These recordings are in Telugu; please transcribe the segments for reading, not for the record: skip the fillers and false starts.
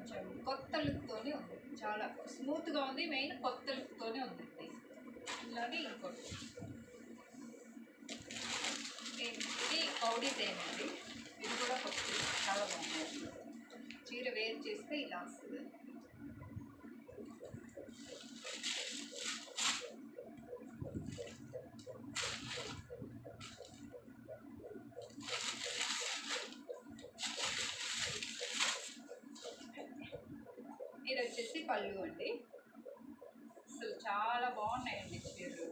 కొంచెం కొత్త లుక్తోనే ఉంది, చాలా స్మూత్గా ఉంది, మెయిన్ కొత్త లుక్తోనే ఉంది. ఇలాగే ఇంకోటి ఇది కౌడీదేనండి, ఇది కూడా కొత్త, చాలా బాగుంది. చీర వేర్ చేస్తే ఇలా వస్తుంది. ఇది వచ్చేసి పళ్ళు అండి. అసలు చాలా బాగున్నాయండి చీరలు.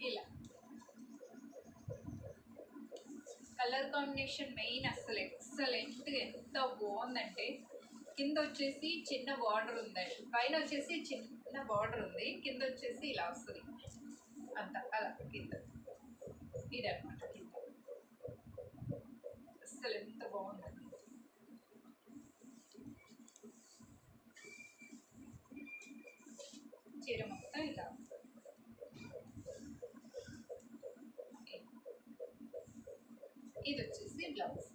ఇలా కలర్ కాంబినేషన్ మెయిన్ అసలు ఎక్సలెంట్, ఎంత బాగుందంటే కింద వచ్చేసి చిన్న బార్డర్ ఉందండి, పైన వచ్చేసి చిన్న బార్డర్ ఉంది, కింద వచ్చేసి ఇలా వస్తుంది అంత అలా కింద. ఇదన్నమాట కింద, అసలు ఎంత బాగుందండి. చీర మొత్తం ఇలా ఇది వచ్చేసి బ్లౌజ్.